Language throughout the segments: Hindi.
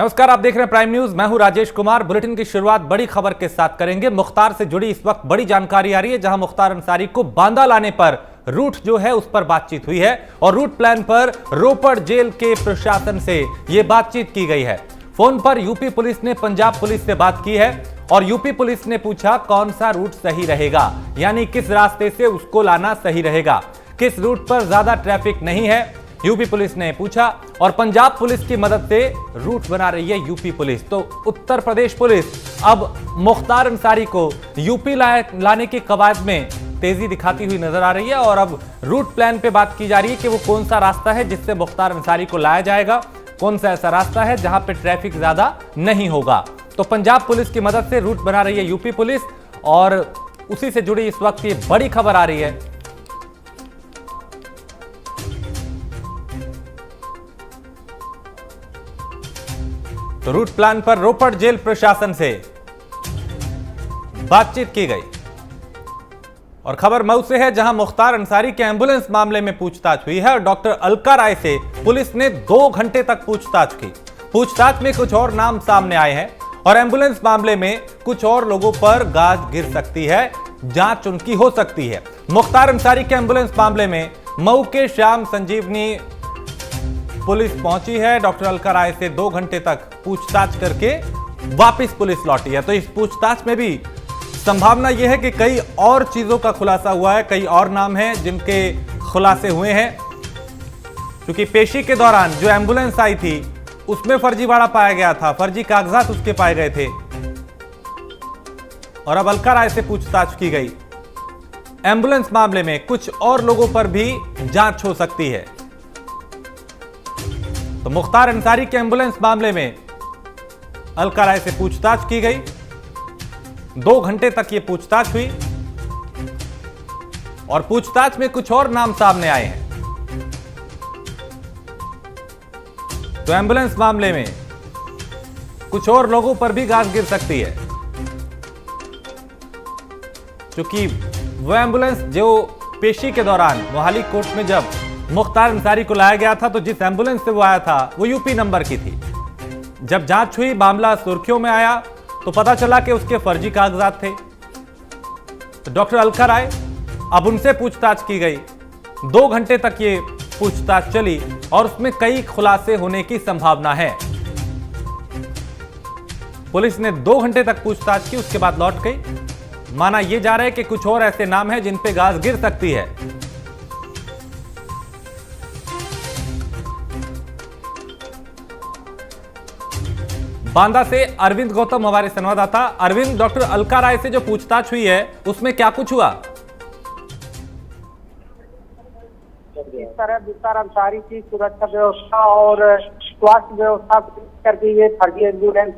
नमस्कार, आप देख रहे हैं प्राइम न्यूज। मैं हूं राजेश कुमार। बुलेटिन की शुरुआत बड़ी खबर के साथ करेंगे। मुख्तार से जुड़ी इस वक्त बड़ी जानकारी आ रही है, जहां मुख्तार अंसारी को बांदा लाने पर रूट जो है उस पर बातचीत हुई है और रूट प्लान पर रोपड़ जेल के प्रशासन से यह बातचीत की गई है। फोन पर यूपी पुलिस ने पंजाब पुलिस से बात की है और यूपी पुलिस ने पूछा कौन सा रूट सही रहेगा, यानी किस रास्ते से उसको लाना सही रहेगा, किस रूट पर ज्यादा ट्रैफिक नहीं है, यूपी पुलिस ने पूछा। और पंजाब पुलिस की मदद से रूट बना रही है यूपी पुलिस। तो उत्तर प्रदेश पुलिस अब मुख्तार अंसारी को यूपी लाने की कवायद में तेजी दिखाती हुई नजर आ रही है और अब रूट प्लान पे बात की जा रही है कि वो कौन सा रास्ता है जिससे मुख्तार अंसारी को लाया जाएगा, कौन सा ऐसा रास्ता है जहां पे ट्रैफिक ज्यादा नहीं होगा। तो पंजाब पुलिस की मदद से रूट बना रही है यूपी पुलिस और उसी से जुड़ी इस वक्त ये बड़ी खबर आ रही है। तो रूट प्लान पर रोपड़ जेल प्रशासन से बातचीत की गई और खबर मऊ से है, जहां मुख्तार अंसारी के एम्बुलेंस मामले में पूछताछ हुई है और डॉक्टर अलका राय से पुलिस ने 2 घंटे तक पूछताछ की। पूछताछ में कुछ और नाम सामने आए हैं और एम्बुलेंस मामले में कुछ और लोगों पर गाज गिर सकती है, जांच उनकी हो सकती है। मुख्तार अंसारी के एम्बुलेंस मामले में मऊ के श्याम संजीवनी पुलिस पहुंची है। डॉक्टर अलका राय से 2 घंटे तक पूछताछ करके वापस पुलिस लौटी है। तो इस पूछताछ में भी संभावना यह है कि कई और चीजों का खुलासा हुआ है, कई और नाम हैं जिनके खुलासे हुए हैं, क्योंकि पेशी के दौरान जो एम्बुलेंस आई थी उसमें फर्जीवाड़ा पाया गया था, फर्जी कागजात उसके पाए गए थे और अब अलका राय से पूछताछ की गई। एम्बुलेंस मामले में कुछ और लोगों पर भी जांच हो सकती है। तो मुख्तार अंसारी के एम्बुलेंस मामले में अलका राय से पूछताछ की गई, 2 घंटे तक यह पूछताछ हुई और पूछताछ में कुछ और नाम सामने आए हैं। तो एम्बुलेंस मामले में कुछ और लोगों पर भी गाज गिर सकती है, क्योंकि वह एम्बुलेंस जो पेशी के दौरान मोहाली कोर्ट में जब मुख्तार अंसारी को लाया गया था, तो जिस एम्बुलेंस से वो आया था वो यूपी नंबर की थी। जब जांच हुई, मामला सुर्खियों में आया, तो पता चला कि उसके फर्जी कागजात थे। तो डॉक्टर अलका राय, अब उनसे पूछताछ की गई, 2 घंटे तक ये पूछताछ चली और उसमें कई खुलासे होने की संभावना है। पुलिस ने 2 घंटे तक पूछताछ की, उसके बाद लौट गई। माना यह जा रहा है कि कुछ और ऐसे नाम हैं जिन पे गाज गिर सकती है। बांदा से अरविंद गौतम हमारे संवाददाता। अरविंद, डॉक्टर अलका राय से जो पूछताछ हुई है उसमें क्या कुछ हुआ? इस तरह मुख्तार अंसारी की सुरक्षा व्यवस्था और स्वास्थ्य व्यवस्था करके ये फर्जी एम्बुलेंस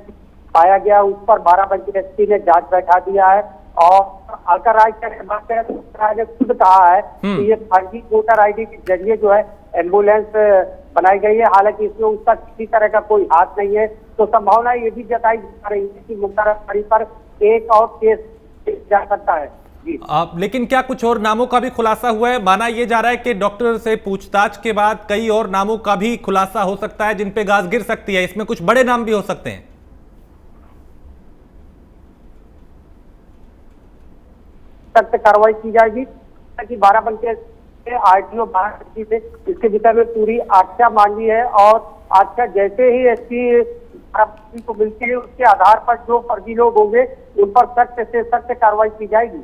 पाया गया, उस पर बाराबंकी एसपी ने जांच बैठा दिया है और अलका राय की बात करें तो राय ने खुद कहा है कि ये फर्जी वोटर आईडी के जरिए जो है एम्बुलेंस बनाई गई है। हालांकि इसमें उसका किसी तरह का कोई हाथ नहीं है। तो संभावना ये भी जताई जा रही है कि मुख्तार अंसारी पर एक और केस जा सकता है। जी, लेकिन क्या कुछ और नामों का भी खुलासा हुआ है? माना यह जा रहा है कि डॉक्टर से पूछताछ के बाद कई और नामों का भी खुलासा हो सकता है जिन पे गाज गिर सकती है। इसमें कुछ बड़े नाम भी हो सकते हैं। सख्त कार्रवाई की जाएगी कि बाराबंकी आरटीओ बाराबंकी से इसके विषय में पूरी आख्या मांगी है और आख्या जैसे ही एसपी बाराबंकी को मिलती है उसके आधार पर जो फर्जी लोग होंगे उन पर सख्त से सख्त कार्रवाई की जाएगी।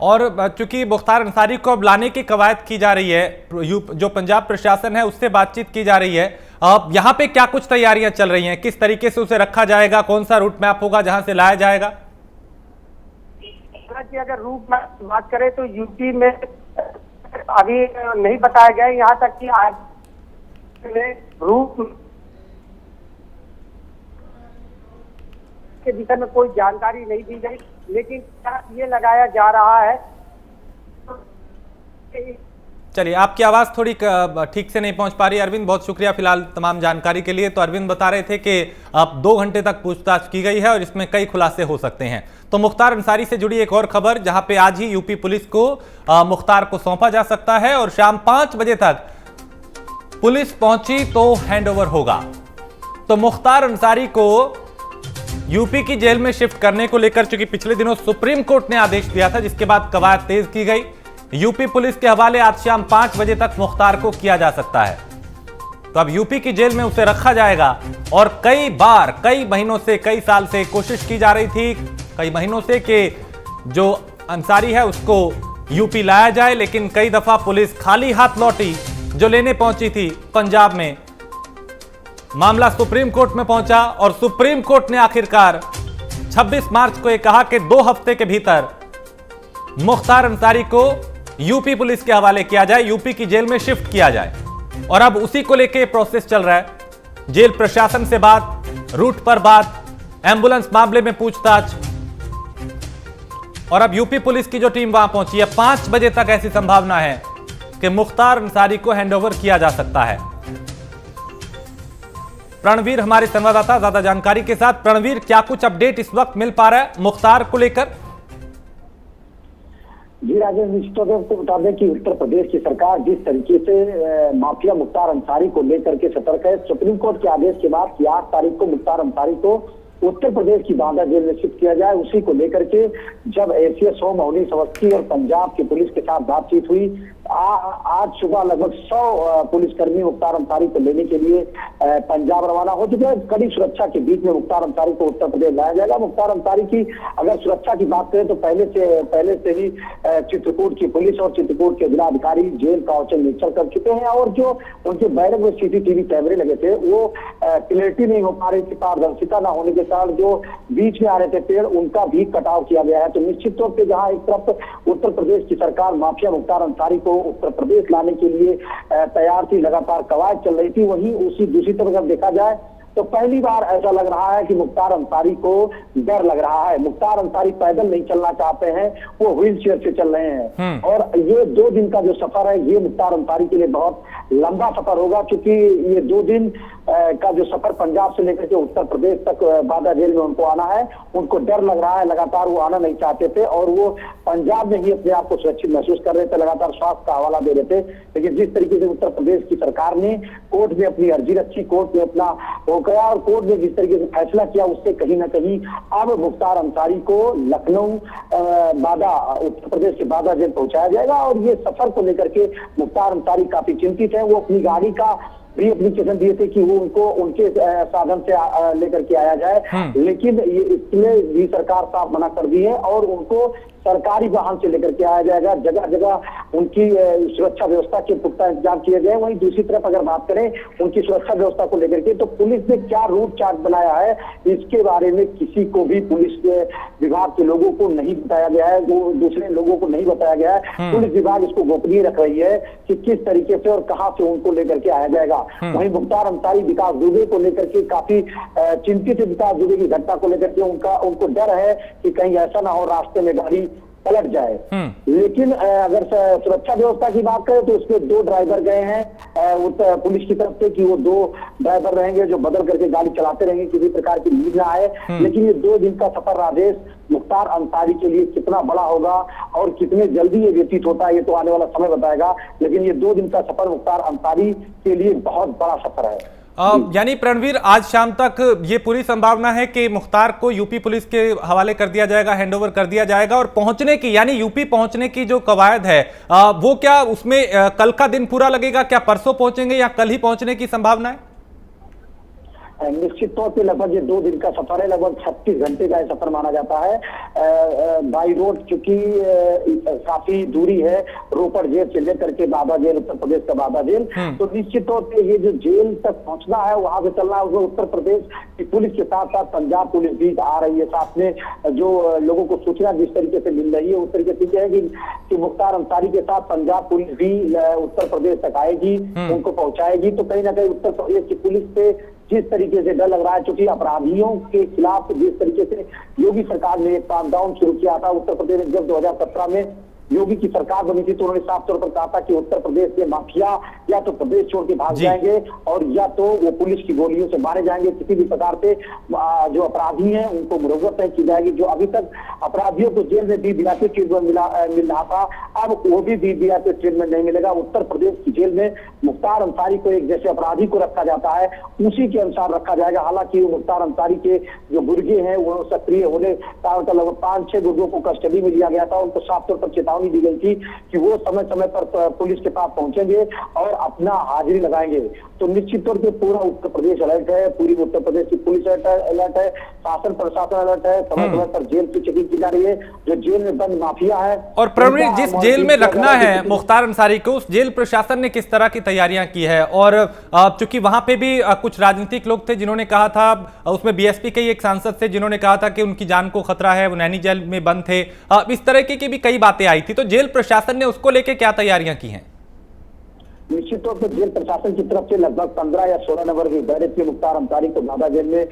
और चूंकि मुख्तार अंसारी को अब लाने की कवायद की जा रही है, जो पंजाब प्रशासन है उससे बातचीत की जा रही है, यहाँ पे क्या कुछ तैयारियां चल रही हैं? किस तरीके से उसे रखा जाएगा? कौन सा रूट मैप होगा जहां से लाया जाएगा? कि अगर रूट मैप की बात करें तो यूपी में अभी नहीं बताया गया, यहाँ तक कि आज रूट के विषय में कोई जानकारी नहीं दी गई, लेकिन ये लगाया जा रहा है। चलिए, आपकी आवाज थोड़ी ठीक से नहीं पहुंच पा रही। अरविंद, बहुत शुक्रिया फिलहाल तमाम जानकारी के लिए। तो अरविंद बता रहे थे कि अब 2 घंटे तक पूछताछ की गई है और इसमें कई खुलासे हो सकते हैं। तो मुख्तार अंसारी से जुड़ी एक और खबर, जहां पे आज ही यूपी पुलिस को मुख्तार को सौंपा जा सकता है और शाम 5 बजे तक पुलिस पहुंची तो हैंडओवर होगा। तो मुख्तार अंसारी को यूपी की जेल में शिफ्ट करने को लेकर चूंकि पिछले दिनों सुप्रीम कोर्ट ने आदेश दिया था, जिसके बाद कवायद तेज की गई। यूपी पुलिस के हवाले आज शाम 5 बजे तक मुख्तार को किया जा सकता है। तो अब यूपी की जेल में उसे रखा जाएगा और कई बार, कई महीनों से, कई साल से कोशिश की जा रही थी, कई महीनों से, कि जो अंसारी है उसको यूपी लाया जाए, लेकिन कई दफा पुलिस खाली हाथ लौटी। जो लेने पहुंची थी पंजाब में, मामला सुप्रीम कोर्ट में पहुंचा और सुप्रीम कोर्ट ने आखिरकार 26 मार्च को यह कहा कि 2 हफ्ते के भीतर मुख्तार अंसारी को यूपी पुलिस के हवाले किया जाए, यूपी की जेल में शिफ्ट किया जाए। और अब उसी को लेकर प्रोसेस चल रहा है। जेल प्रशासन से बात, रूट पर बात, एम्बुलेंस मामले में पूछताछ, और अब यूपी पुलिस की जो टीम वहां पहुंची है, 5 बजे तक ऐसी संभावना है कि मुख्तार अंसारी को हैंडओवर किया जा सकता है। प्रणवीर हमारे संवाददाता ज्यादा जानकारी के साथ। प्रणवीर, क्या कुछ अपडेट इस वक्त मिल पा रहा है मुख्तार को लेकर? जी राजेश, निश्चित तौर पर बता दें कि उत्तर प्रदेश की सरकार जिस तरीके से माफिया मुख्तार अंसारी को लेकर के सतर्क है, सुप्रीम कोर्ट के आदेश के बाद कि 8 तारीख को मुख्तार अंसारी को उत्तर प्रदेश की बांदा जेल में शिफ्ट किया जाए, उसी को लेकर के जब एसीएस होम मनीष अवस्थी और पंजाब की पुलिस के साथ बातचीत हुई, आज सुबह लगभग 100 पुलिसकर्मी मुख्तार अंसारी को लेने के लिए पंजाब रवाना हो चुके हैं। कड़ी सुरक्षा के बीच में मुख्तार अंसारी को उत्तर प्रदेश लाया जाएगा। मुख्तार अंसारी की अगर सुरक्षा की बात करें तो पहले से ही चित्रकूट की पुलिस और चित्रकूट के जिलाधिकारी जेल का औचक निरीक्षण कर चुके हैं, और जो उनके बैरक में सीसीटीवी कैमरे लगे थे वो क्लियरिटी नहीं हो पा रही थी, पारदर्शिता न होने के कारण जो बीच में आ रहे थे पेड़, उनका भी कटाव किया गया है। तो निश्चित तौर पर जहां एक तरफ उत्तर प्रदेश की सरकार माफिया मुख्तार अंसारी को उत्तर प्रदेश लाने के लिए तैयार थी, लगातार कवायद चल रही थी, वहीं उसी दूसरी तरफ अगर देखा जाए तो पहली बार ऐसा लग रहा है कि मुख्तार अंसारी को डर लग रहा है। मुख्तार अंसारी पैदल नहीं चलना चाहते हैं, वो व्हील चेयर से चल रहे हैं, और ये 2 दिन का जो सफर है ये मुख्तार अंसारी के लिए बहुत लंबा सफर होगा, क्योंकि ये 2 दिन का जो सफर पंजाब से लेकर के उत्तर प्रदेश तक बांदा जेल में उनको आना है, उनको डर लग रहा है, लगातार वो आना नहीं चाहते थे और वो पंजाब में ही अपने आप को सुरक्षित महसूस कर रहे थे, लगातार स्वास्थ्य का हवाला दे रहे थे। लेकिन जिस तरीके से उत्तर प्रदेश की सरकार ने कोर्ट में अपनी अर्जी रखी, कोर्ट में अपना हो गया और कोर्ट ने जिस तरीके से फैसला किया, उससे कहीं ना कहीं अब मुख्तार अंसारी को लखनऊ बांदा, उत्तर प्रदेश के बांदा जेल पहुंचाया जाएगा। और ये सफर को लेकर के मुख्तार अंसारी काफी चिंतित है। वो अपनी गाड़ी का भी एप्लीकेशन दिए थे कि वो उनको उनके साधन से लेकर के आया जाए, लेकिन ये इसमें भी सरकार साफ मना कर दी है और उनको सरकारी वाहन से लेकर के आया जाएगा। जगह जगह उनकी सुरक्षा व्यवस्था के पुख्ता इंतजाम किए गए। वहीं दूसरी तरफ अगर बात करें उनकी सुरक्षा व्यवस्था को लेकर के, तो पुलिस ने क्या रूट चार्ट बनाया है इसके बारे में किसी को भी पुलिस विभाग के लोगों को नहीं बताया गया है, वो दूसरे लोगों को नहीं बताया गया है। पुलिस विभाग इसको गोपनीय रख रही है कि किस तरीके से और कहां से उनको लेकर के आया जाएगा। वहीं मुख्तार अंसारी विकास दुबे को लेकर के काफी चिंतित है। विकास दुबे की घटना को लेकर के उनको डर है कि कहीं ऐसा ना हो रास्ते में गाड़ी पलट जाए। लेकिन अगर सुरक्षा व्यवस्था की बात करें तो उसमें 2 ड्राइवर गए हैं पुलिस की तरफ से कि वो 2 ड्राइवर रहेंगे जो बदल करके गाड़ी चलाते रहेंगे, किसी प्रकार की लीड ना आए। लेकिन ये 2 दिन का सफर राजेश मुख्तार अंसारी के लिए कितना बड़ा होगा और कितने जल्दी ये व्यतीत होता है ये तो आने वाला समय बताएगा। लेकिन ये 2 दिन का सफर मुख्तार अंसारी के लिए बहुत बड़ा सफर है। यानी प्रणवीर, आज शाम तक ये पूरी संभावना है कि मुख्तार को यूपी पुलिस के हवाले कर दिया जाएगा, हैंडओवर कर दिया जाएगा। और पहुंचने की, यानी यूपी पहुंचने की जो कवायद है वो क्या उसमें कल का दिन पूरा लगेगा? क्या परसों पहुंचेंगे या कल ही पहुंचने की संभावना है? निश्चित तौर पे लगभग ये 2 दिन का सफर है, लगभग 36 घंटे का सफर माना जाता है बाई रोड, क्योंकि काफी दूरी है रोपड़ जेल से लेकर के बांदा जेल, उत्तर प्रदेश का बांदा जेल। तो निश्चित तौर पे ये जो जेल तक पहुंचना है वहां से चलना है, उत्तर प्रदेश की पुलिस के साथ साथ पंजाब पुलिस भी आ रही है साथ में। जो लोगों को सूचना जिस तरीके से मिल रही है उस तरीके से है कि मुख्तार अंसारी के साथ पंजाब पुलिस भी उत्तर प्रदेश तक आएगी, उनको पहुंचाएगी। तो कहीं ना कहीं उत्तर प्रदेश की पुलिस पे जिस तरीके से डर लग रहा है, क्योंकि अपराधियों के खिलाफ जिस तरिके से योगी सरकार ने एक क्रैकडाउन शुरू किया था उत्तर प्रदेश में, जब 2017 में योगी की सरकार बनी थी तो उन्होंने साफ तौर पर कहा था कि उत्तर प्रदेश के माफिया या तो प्रदेश छोड़ के भाग जाएंगे और या तो वो पुलिस की गोलियों से मारे जाएंगे। किसी भी प्रकार से जो अपराधी हैं उनको मुरव्वत नहीं की जाएगी। जो अभी तक अपराधियों को जेल में वीवीआईपी ट्रीटमेंट मिल रहा था, अब वो भी वीवीआईपी ट्रीटमेंट नहीं मिलेगा। उत्तर प्रदेश की जेल में मुख्तार अंसारी को एक जैसे अपराधी को रखा जाता है उसी के अनुसार रखा जाएगा। हालांकि मुख्तार अंसारी के जो गुर्गे हैं वो सक्रिय होने का लगभग 5-6 गुर्गों को कस्टडी में लिया गया था। उनको साफ तौर पर चेतावनी दी गई थी कि वो समय समय पर पुलिस के पास पहुंचेंगे और अपना हाजिरी लगाएंगे। तो निश्चित तौर पर पूरा उत्तर प्रदेश अलर्ट है, पूरी उत्तर प्रदेश की पुलिस अलर्ट है, शासन प्रशासन अलर्ट है। समय समय पर जेल की चेकिंग की जा रही है। जो जेल में बंद माफिया है और प्रवीण, जिस जेल में रखना है मुख्तार अंसारी को, उस जेल प्रशासन ने किस तरह की तैयारियां की है? और चूंकि वहां पे भी कुछ राजनीतिक लोग थे जिन्होंने कहा था, उसमें बीएसपी के एक सांसद थे जिन्होंने कहा था कि उनकी जान को खतरा है, वो नैनी जेल में बंद थे। इस तरह की भी कई बातें आई थी, तो जेल प्रशासन ने उसको लेकर क्या तैयारियां की हैं? निश्चित तौर पर जेल प्रशासन की तरफ से लगभग 15 या 16 नंबर की बैरक में मुख्तार अंसारी को बाबा जेल में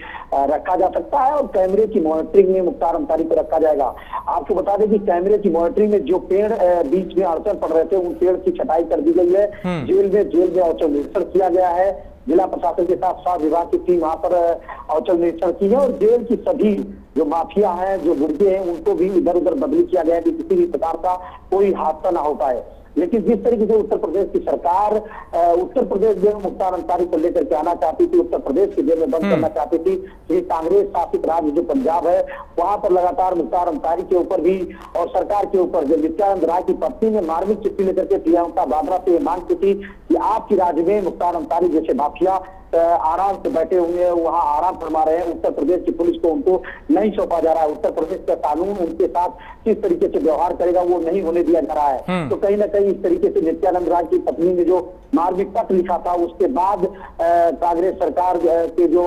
रखा जा सकता है और कैमरे की मॉनिटरिंग में मुख्तार अंसारी को रखा जाएगा। आपको बता दें कि कैमरे की मॉनिटरिंग में जो पेड़ बीच में अड़चन पड़ रहे थे उन पेड़ की छटाई कर दी गई है। जेल में औचक निरीक्षण किया गया है। जिला प्रशासन के साथ स्वास्थ्य विभाग की टीम वहां पर औचक निरीक्षण की है और जेल की सभी जो माफिया हैं, जो गुर्गे हैं, उनको भी इधर उधर बदली किया गया है कि किसी भी प्रकार का कोई हादसा ना हो पाए। लेकिन जिस तरीके से उत्तर प्रदेश की सरकार उत्तर प्रदेश जेल में मुख्तार अंसारी को लेकर के आना चाहती थी, उत्तर प्रदेश के जेल में बंद करना चाहती थी, ये कांग्रेस शासित राज्य जो पंजाब है वहां पर लगातार मुख्तार अंसारी के ऊपर भी और सरकार के ऊपर जो नित्यानंद राय की पत्नी ने मार्मिक चिट्ठी लेकर के प्रियंका वाड्रा से मांग की थी कि आपकी राज्य में मुख्तार अंसारी जैसे माफिया आराम से बैठे हुए हैं, वहां आराम फरमा रहे हैं। उत्तर प्रदेश की पुलिस को उनको नहीं सौंपा जा रहा है। उत्तर प्रदेश का कानून उनके साथ किस तरीके से व्यवहार करेगा वो नहीं होने दिया जा रहा है। तो कहीं ना कहीं इस तरीके से नित्यानंद राय की पत्नी ने जो मार्मिक पत्र लिखा था उसके बाद कांग्रेस सरकार के जो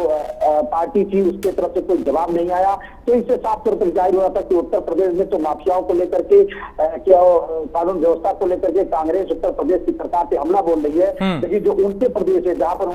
पार्टी थी उसके तरफ से कोई जवाब नहीं आया। तो इससे साफ तौर पर जाहिर हो रहा था कि उत्तर प्रदेश में तो माफियाओं को लेकर के कानून व्यवस्था को लेकर के कांग्रेस उत्तर प्रदेश की सरकार पे हमला बोल रही है, लेकिन जो उनके प्रदेश है जहां पर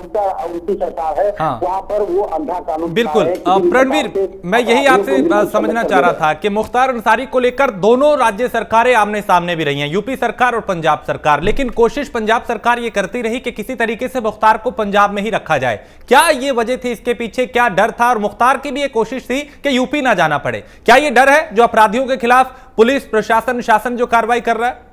उनकी सरकार है वहां पर वो अंधा कानून। बिल्कुल प्रणवीर, मैं यही आपसे समझना चाह रहा था कि मुख्तार अंसारी को लेकर दोनों राज्य सरकारें आमने सामने भी रही हैं, यूपी सरकार और पंजाब सरकार, लेकिन कोशिश पंजाब सरकार ये करती रही कि किसी तरीके से मुख्तार को पंजाब में ही रखा जाए। क्या ये वजह थी इसके पीछे, क्या डर था? और मुख्तार की भी एक कोशिश थी कि यूपी ना जाना पड़े। क्या ये डर है जो अपराधियों के खिलाफ पुलिस प्रशासन शासन जो कार्रवाई कर रहा है?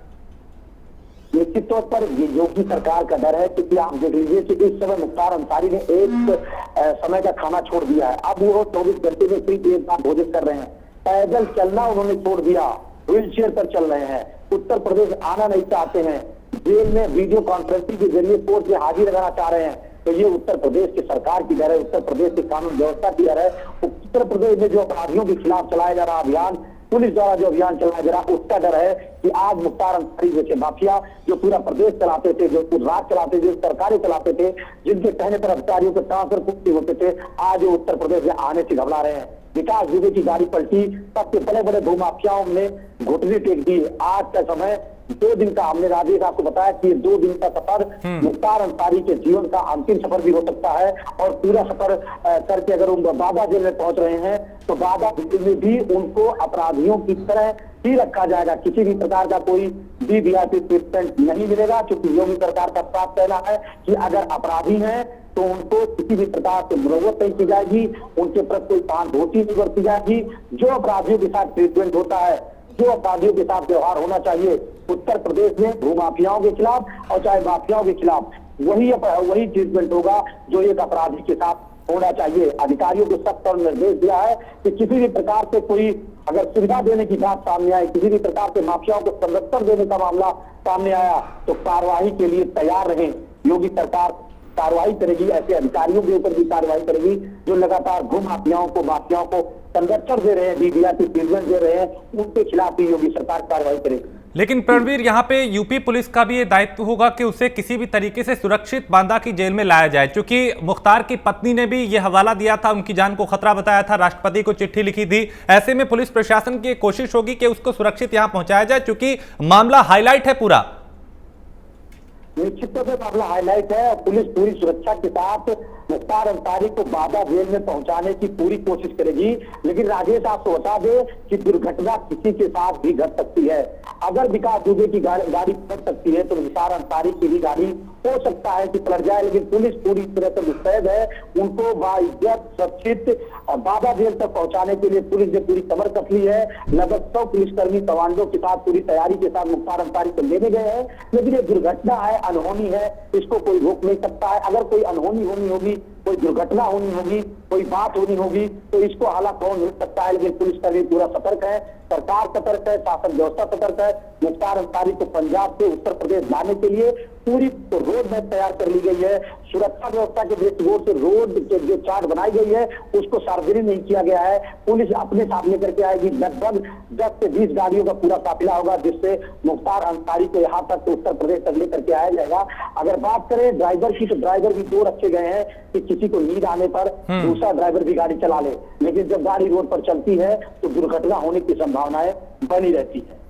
निश्चित तौर पर योगी सरकार का डर है, क्योंकि आप देख लीजिए कि इस समय मुख्तार अंसारी ने एक समय का खाना छोड़ दिया है। अब वो 24 घंटे में सिर्फ एक बार भोजन कर रहे हैं। पैदल चलना उन्होंने छोड़ दिया, व्हील चेयर पर चल रहे हैं। उत्तर प्रदेश आना नहीं चाहते हैं, जेल में वीडियो कॉन्फ्रेंसिंग के जरिए कोर्ट में हाजिर लगाना चाह रहे हैं। तो ये उत्तर प्रदेश की सरकार की डर है, उत्तर प्रदेश की कानून व्यवस्था की डर है। उत्तर प्रदेश में जो अपराधियों के खिलाफ चलाया जा रहा अभियान, पुलिस द्वारा जो अभियान चलाया जा रहा उसका डर है कि आज मुख्तार अंसारी जैसे माफिया जो पूरा प्रदेश चलाते थे, जो राज्य चलाते थे, सरकारें चलाते थे, जिनके कहने पर अधिकारियों के ट्रांसफर पूर्ति होते थे, आज वो उत्तर प्रदेश में आने से घबरा रहे हैं। विकास दुबे की गाड़ी पलटी, सबके बड़े बड़े भूमाफियाओं ने घुटने टेक दी। आज का समय 2 दिन का, हमने राजेश आपको बताया कि 2 दिन का सफर मुख्तार अंसारी के जीवन का अंतिम सफर भी हो सकता है। और पूरा सफर करके अगर वो बाबा जेल में पहुंच रहे हैं तो बाबा जेल में भी उनको अपराधियों की तरह ही रखा जाएगा। किसी भी प्रकार का कोई वीवीआईपी ट्रीटमेंट नहीं मिलेगा, क्योंकि योगी सरकार का साफ कहना है कि अगर अपराधी हैं तो उनको किसी भी प्रकार से मुरव्वत नहीं की जाएगी, उनके प्रति कोई सहानुभूति नहीं बरती जाएगी। जो अपराधियों के साथ ट्रीटमेंट होता है, जो अपराधियों के साथ व्यवहार होना चाहिए उत्तर प्रदेश में भूमाफियाओं के खिलाफ और चाहे माफियाओं के खिलाफ, वही ट्रीटमेंट होगा जो एक अपराधी के साथ होना चाहिए। अधिकारियों को सख्त और निर्देश दिया है कि किसी भी प्रकार से कोई अगर सुविधा देने की बात सामने आए, किसी भी प्रकार से माफियाओं को संरक्षण देने का मामला सामने आया तो कार्रवाई के लिए तैयार रहें। योगी सरकार कार्रवाई करेगी, ऐसे अधिकारियों के ऊपर भी कार्रवाई करेगी जो लगातार भूमाफियाओं को, माफियाओं को संरक्षण दे रहे हैं, वीवीआईपी ट्रीटमेंट दे रहे हैं, उनके खिलाफ भी योगी सरकार कार्रवाई करेगी। लेकिन प्रणवीर, यहाँ पे यूपी पुलिस का भी ये दायित्व होगा कि उसे किसी भी तरीके से सुरक्षित बांदा की जेल में लाया जाए, क्योंकि मुख्तार की पत्नी ने भी ये हवाला दिया था, उनकी जान को खतरा बताया था, राष्ट्रपति को चिट्ठी लिखी थी। ऐसे में पुलिस प्रशासन की कोशिश होगी कि उसको सुरक्षित यहाँ पहुंचाया जाए, क्योंकि मामला हाईलाइट है पूरा। निश्चित तौर पर मामला हाईलाइट है और पुलिस पूरी सुरक्षा के साथ मुख्तार अंसारी को बादा जेल में पहुंचाने की पूरी कोशिश करेगी। लेकिन राजेश आपको बता दे कि दुर्घटना किसी के साथ भी घट सकती है। अगर विकास दुबे की गाड़ी पलट सकती है तो मुख्तार अंसारी की भी गाड़ी हो सकता है कि पलट जाए। लेकिन पुलिस पूरी तरह से मुस्तैद है, उनको बाइज्जत सुरक्षित बादा जेल तक पहुंचाने के लिए पुलिस ने पूरी कमर कस ली है। लगभग 100 पुलिसकर्मी कमांडो के साथ पूरी तैयारी के साथ मुख्तार अंसारी को लेने गए हैं। लेकिन ये दुर्घटना है, अनहोनी है, इसको कोई रोक नहीं सकता है। अगर कोई अनहोनी होनी होगी, कोई दुर्घटना होनी होगी, कोई बात होनी होगी तो इसको हाला कौन रोक सकता है। लेकिन पुलिसकर्मी पूरा सतर्क है, सरकार सतर्क है, शासन व्यवस्था सतर्क है। मुख्तार अंसारी को पंजाब से उत्तर प्रदेश लाने के लिए पूरी रोड मैप तैयार कर ली गई है। सुरक्षा व्यवस्था के दृष्टिकोण से रोड के जो चार्ट बनाई गई है उसको सार्वजनिक नहीं किया गया है। पुलिस अपने साथ लेकर के आएगी। लगभग 10 से 20 गाड़ियों का पूरा काफिला होगा जिससे मुख्तार अंसारी को यहाँ तक उत्तर प्रदेश तक लेकर के आया जाएगा। अगर बात करें ड्राइवर की तो ड्राइवर भी 2 रखे गए हैं कि किसी को नींद आने पर दूसरा ड्राइवर भी गाड़ी चला ले। लेकिन जब गाड़ी रोड पर चलती है तो दुर्घटना होने की संभावनाएं बनी रहती है।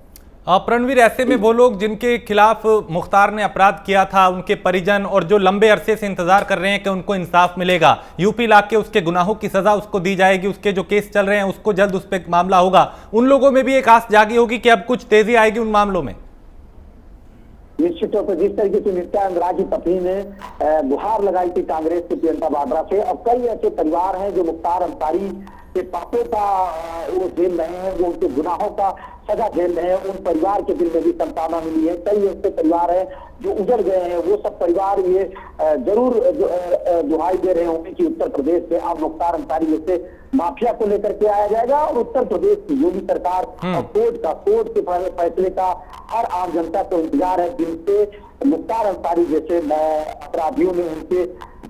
रणवीर, ऐसे में वो लोग जिनके खिलाफ मुख्तार ने अपराध किया था, उनके परिजन और जो लंबे अरसे से इंतजार कर रहे हैं कि उनको इंसाफ मिलेगा, यूपी लाके उसके गुनाहों की सजा उसको दी जाएगी, उसके जो केस चल रहे हैं उसको जल्द उस पर मामला होगा, उन लोगों में भी एक आस जागी होगी कि अब कुछ तेजी आएगी उन मामलों में। निश्चित तौर पर जिस तरीके से नित्यानंद की पत्नी ने गुहार लगाई थी कांग्रेस के प्रियंका वाड्रा से, अब कई ऐसे परिवार हैं जो मुख्तार अंसारी के पापों का वो झेल रहे हैं, वो उनके गुनाहों का सजा झेल रहे हैं। उन परिवार के दिल में भी संताना मिली है। कई ऐसे परिवार हैं जो उजड़ गए हैं। वो सब परिवार ये जरूर दुहाई दे रहे होंगे कि उत्तर प्रदेश से अब मुख्तार अंसारी जैसे माफिया को लेकर के आया जाएगा और उत्तर प्रदेश की योगी सरकार और कोर्ट के फैसले का हर आम जनता को इंतजार है, जिनसे मुख्तार अंसारी जैसे अपराधियों ने उनके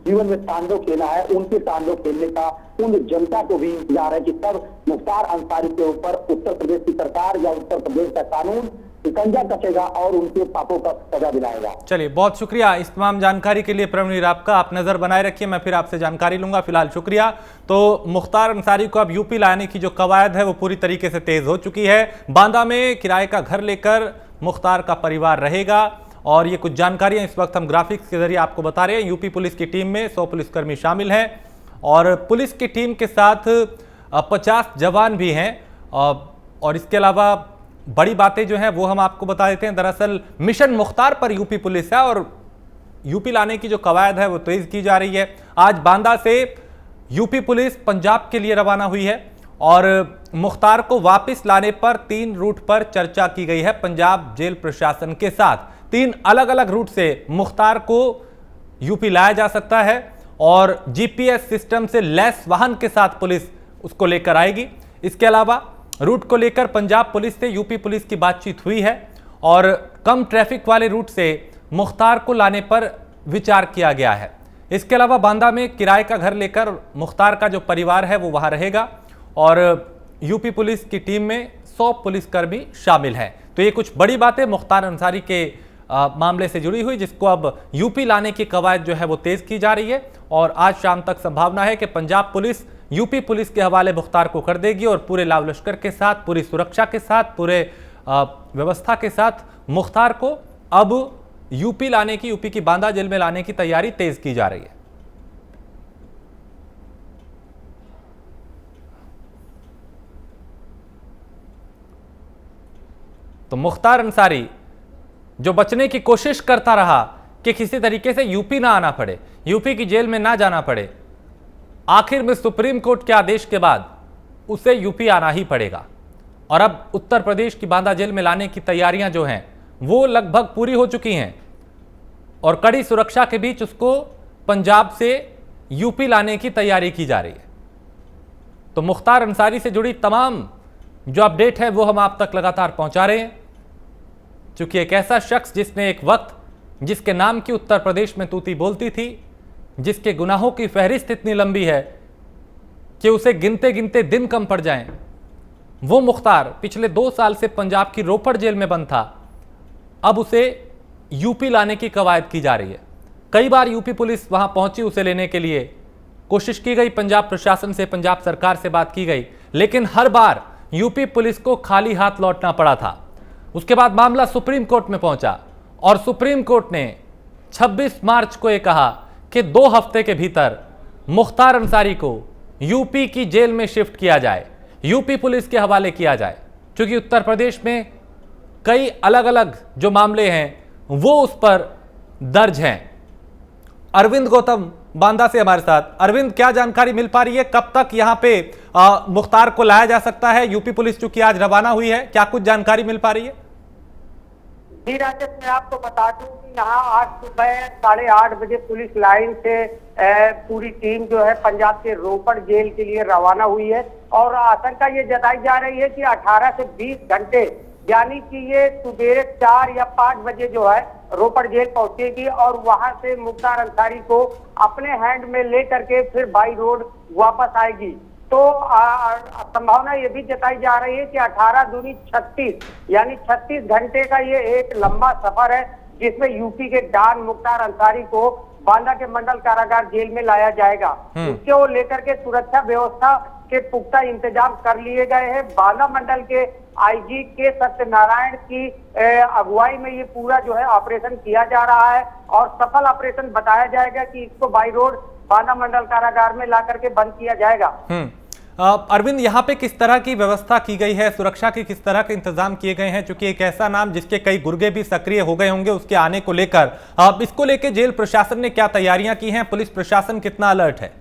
जीवन में तांडव खेला है, उनके तांडव खेलने का उन जनता को भी इंतजार है कि तब मुख्तार अंसारी के ऊपर उत्तर प्रदेश की सरकार या उत्तर प्रदेश का कानून शिकंजा कसेगा और उनके पापों का सजा दिलाएगा। चलिए, बहुत शुक्रिया इस तमाम जानकारी के लिए प्रवीण आपका। आप नजर बनाए रखिए, मैं फिर आपसे जानकारी लूंगा। फिलहाल शुक्रिया। तो मुख्तार अंसारी को अब यूपी लाने की जो कवायद है वो पूरी तरीके से तेज हो चुकी है। बांदा में किराए का घर लेकर मुख्तार का परिवार रहेगा और ये कुछ जानकारियां इस वक्त हम ग्राफिक्स के जरिए आपको बता रहे हैं। यूपी पुलिस की टीम में 100 पुलिसकर्मी शामिल हैं और पुलिस की टीम के साथ 50 जवान भी हैं और इसके अलावा बड़ी बातें जो हैं वो हम आपको बता देते हैं। दरअसल मिशन मुख्तार पर यूपी पुलिस है और यूपी लाने की जो कवायद है वो तेज की जा रही है। आज बांदा से यूपी पुलिस पंजाब के लिए रवाना हुई है और मुख्तार को वापस लाने पर 3 रूट पर चर्चा की गई है पंजाब जेल प्रशासन के साथ। 3 अलग अलग रूट से मुख्तार को यूपी लाया जा सकता है और जीपीएस सिस्टम से लैस वाहन के साथ पुलिस उसको लेकर आएगी। इसके अलावा रूट को लेकर पंजाब पुलिस से यूपी पुलिस की बातचीत हुई है और कम ट्रैफिक वाले रूट से मुख्तार को लाने पर विचार किया गया है। इसके अलावा बांदा में किराए का घर लेकर मुख्तार का जो परिवार है वो वहां रहेगा और यूपी पुलिस की टीम में 100 पुलिसकर्मी शामिल हैं। तो ये कुछ बड़ी बातें मुख्तार अंसारी के मामले से जुड़ी हुई, जिसको अब यूपी लाने की कवायद जो है वो तेज की जा रही है और आज शाम तक संभावना है कि पंजाब पुलिस यूपी पुलिस के हवाले मुख्तार को कर देगी और पूरे लाव लश्कर के साथ, पूरी सुरक्षा के साथ, पूरे व्यवस्था के साथ मुख्तार को अब यूपी लाने की, यूपी की बांदा जेल में लाने की तैयारी तेज की जा रही है। तो मुख्तार अंसारी जो बचने की कोशिश करता रहा कि किसी तरीके से यूपी ना आना पड़े, यूपी की जेल में ना जाना पड़े, आखिर में सुप्रीम कोर्ट के आदेश के बाद उसे यूपी आना ही पड़ेगा और अब उत्तर प्रदेश की बांदा जेल में लाने की तैयारियां जो हैं वो लगभग पूरी हो चुकी हैं और कड़ी सुरक्षा के बीच उसको पंजाब से यूपी लाने की तैयारी की जा रही है। तो मुख्तार अंसारी से जुड़ी तमाम जो अपडेट है वो हम आप तक लगातार पहुंचा रहे हैं, क्योंकि एक ऐसा शख्स जिसने एक वक्त, जिसके नाम की उत्तर प्रदेश में तूती बोलती थी, जिसके गुनाहों की फहरिस्त इतनी लंबी है कि उसे गिनते गिनते दिन कम पड़ जाएं, वो मुख्तार पिछले 2 साल से पंजाब की रोपड़ जेल में बंद था। अब उसे यूपी लाने की कवायद की जा रही है। कई बार यूपी पुलिस वहां पहुंची उसे लेने के लिए, कोशिश की गई, पंजाब प्रशासन से, पंजाब सरकार से बात की गई, लेकिन हर बार यूपी पुलिस को खाली हाथ लौटना पड़ा था। उसके बाद मामला सुप्रीम कोर्ट में पहुंचा और सुप्रीम कोर्ट ने 26 मार्च को यह कहा कि 2 हफ्ते के भीतर मुख्तार अंसारी को यूपी की जेल में शिफ्ट किया जाए, यूपी पुलिस के हवाले किया जाए, क्योंकि उत्तर प्रदेश में कई अलग अलग जो मामले हैं वो उस पर दर्ज हैं। अरविंद गौतम बांदा से हमारे साथ। अरविंद, क्या जानकारी मिल पा रही है, कब तक यहां पे मुख्तार को लाया जा सकता है? यूपी पुलिस चूंकि आज रवाना हुई है, क्या कुछ जानकारी मिल पा रही है? जी राजेश, मैं आपको बता दूं कि यहाँ आज सुबह 8:30 बजे पुलिस लाइन से पूरी टीम जो है पंजाब के रोपड़ जेल के लिए रवाना हुई है और आशंका ये जताई जा रही है कि 18 से 20 घंटे यानी कि ये सुबह 4 या 5 बजे जो है रोपड़ जेल पहुंचेगी और वहां से मुख्तार अंसारी को अपने हैंड में ले करके फिर बाई रोड वापस आएगी। तो संभावना ये भी जताई जा रही है कि 18 दूनी 36 यानी 36 घंटे का ये एक लंबा सफर है जिसमें यूपी के डॉन मुख्तार अंसारी को बांदा के मंडल कारागार जेल में लाया जाएगा। उसको लेकर के सुरक्षा व्यवस्था के पुख्ता इंतजाम कर लिए गए हैं। बांदा मंडल के आईजी के सत्यनारायण की अगुवाई में ये पूरा जो है ऑपरेशन किया जा रहा है और सफल ऑपरेशन बताया जाएगा कि इसको बाई रोड बांदा मंडल कारागार में ला करके बंद किया जाएगा। अरविंद, यहाँ पे किस तरह की व्यवस्था की गई है, सुरक्षा के किस तरह के इंतजाम किए गए हैं? चूंकि एक ऐसा नाम जिसके कई गुर्गे भी सक्रिय हो गए होंगे, उसके आने को लेकर इसको लेकर जेल प्रशासन ने क्या तैयारियां की हैं? पुलिस प्रशासन कितना अलर्ट है?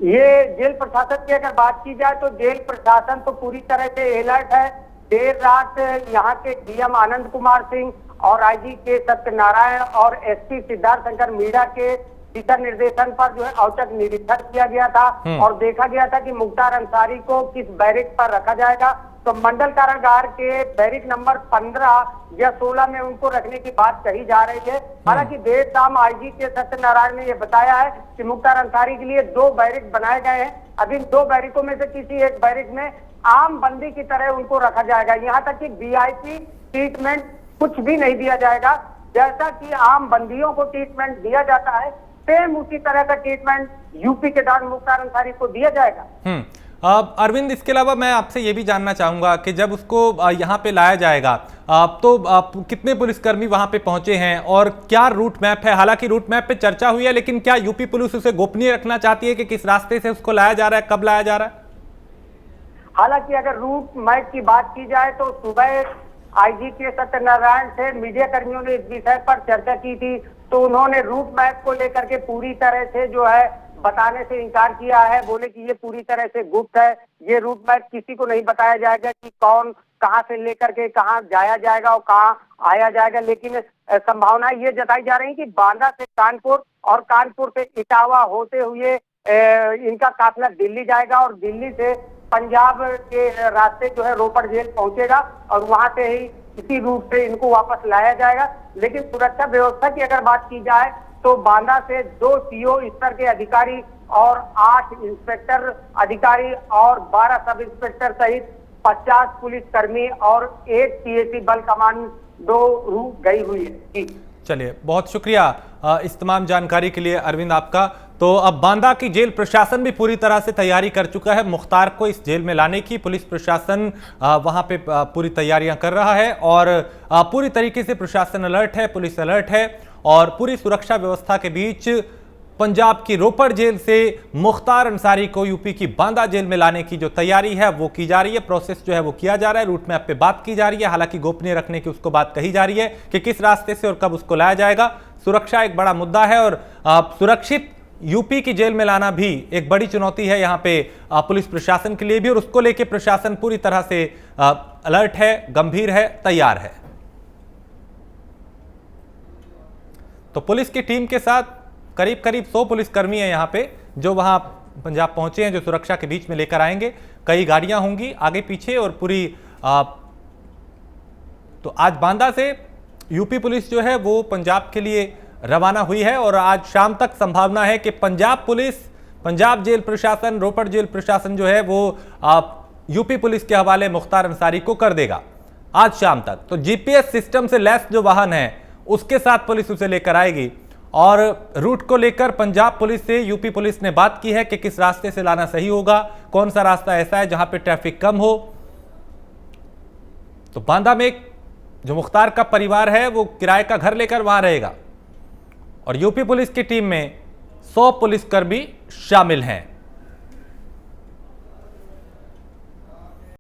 ये जेल प्रशासन की अगर बात की जाए तो जेल प्रशासन तो पूरी तरह से अलर्ट है। देर रात यहाँ के डीएम आनंद कुमार सिंह और आईजी के सत्यनारायण और एसपी सिद्धार्थ शंकर मीणा के दिशा निर्देशन पर जो है औचक निरीक्षण किया गया था और देखा गया था कि मुख्तार अंसारी को किस बैरिक पर रखा जाएगा। तो मंडल कारागार के बैरिक नंबर 15 या 16 में उनको रखने की बात कही जा रही है। हालांकि देर शाम आईजी के सत्यनारायण ने यह बताया है कि मुख्तार अंसारी के लिए 2 बैरिक बनाए गए हैं। अब इन 2 बैरिकों में से किसी एक बैरिक में आम बंदी की तरह उनको रखा जाएगा। यहाँ तक कि वीआईपी ट्रीटमेंट कुछ भी नहीं दिया जाएगा। जैसा कि आम बंदियों को ट्रीटमेंट दिया जाता है सेम उसी तरह का ट्रीटमेंट यूपी के डॉन मुख्तार अंसारी को दिया जाएगा। अरविंद, इसके अलावा मैं आपसे ये भी जानना चाहूंगा कि जब उसको यहाँ पे लाया जाएगा तो कितने पुलिसकर्मी वहां पे पहुंचे हैं और क्या रूट मैप है? हालांकि रूट मैप पे चर्चा हुई है, लेकिन क्या यूपी पुलिस उसे गोपनीय रखना चाहती है कि किस रास्ते से उसको लाया जा रहा है, कब लाया जा रहा है? हालांकि अगर रूट मैप की बात की जाए तो सुबह आईजी के सत्यनारायण से मीडिया कर्मियों ने इस विषय पर चर्चा की थी, तो उन्होंने रूट मैप को लेकर के पूरी तरह से जो है बताने से इनकार किया है। बोले कि ये पूरी तरह से गुप्त है, ये रूट मैप किसी को नहीं बताया जाएगा कि कौन कहां से लेकर के कहां जाया जाएगा और कहां आया जाएगा। लेकिन संभावना ये जताई जा रही है कि बांदा से कानपुर और कानपुर से इटावा होते हुए इनका काफिला दिल्ली जाएगा और दिल्ली से पंजाब के रास्ते जो है रोपड़ जेल पहुंचेगा और वहां से ही इसी रूट से इनको वापस लाया जाएगा। लेकिन सुरक्षा व्यवस्था की अगर बात की जाए तो बांदा से 2 सीओ स्तर के अधिकारी और 8 इंस्पेक्टर अधिकारी और 12 सब इंस्पेक्टर सहित 50 पुलिसकर्मी और 1 पीएसी बल कमांडो रूट गई हुई है। चलिए, बहुत शुक्रिया इस तमाम जानकारी के लिए अरविंद आपका। तो अब बांदा की जेल प्रशासन भी पूरी तरह से तैयारी कर चुका है मुख्तार को इस जेल में लाने की। पुलिस प्रशासन वहां पे पूरी तैयारियां कर रहा है और पूरी तरीके से प्रशासन अलर्ट है, पुलिस अलर्ट है और पूरी सुरक्षा व्यवस्था के बीच पंजाब की रोपड़ जेल से मुख्तार अंसारी को यूपी की बांदा जेल में लाने की जो तैयारी है वो की जा रही है। प्रोसेस जो है वो किया जा रहा है, रूट मैप पे बात की जा रही है। हालांकि गोपनीय रखने की उसको बात कही जा रही है कि किस रास्ते से और कब उसको लाया जाएगा। सुरक्षा एक बड़ा मुद्दा है और सुरक्षित यूपी की जेल में लाना भी एक बड़ी चुनौती है यहाँ पे पुलिस प्रशासन के लिए भी, और उसको लेकर प्रशासन पूरी तरह से अलर्ट है, गंभीर है, तैयार है। तो पुलिस की टीम के साथ करीब 100 पुलिसकर्मी हैं यहाँ पे जो वहाँ पंजाब पहुंचे हैं, जो सुरक्षा के बीच में लेकर आएंगे। कई गाड़ियां होंगी आगे पीछे और पूरी तो आज बांदा से यूपी पुलिस जो है वो पंजाब के लिए रवाना हुई है और आज शाम तक संभावना है कि पंजाब पुलिस, पंजाब जेल प्रशासन, रोपड़ जेल प्रशासन जो है वो यूपी पुलिस के हवाले मुख्तार अंसारी को कर देगा आज शाम तक। तो जीपीएस सिस्टम से लैस जो वाहन है उसके साथ पुलिस उसे लेकर आएगी और रूट को लेकर पंजाब पुलिस से यूपी पुलिस ने बात की है कि किस रास्ते से लाना सही होगा, कौन सा रास्ता ऐसा है जहां पे ट्रैफिक कम हो। तो बांदा में एक जो मुख्तार का परिवार है वो किराए का घर लेकर वहां रहेगा और यूपी पुलिस की टीम में 100 पुलिसकर्मी शामिल हैं।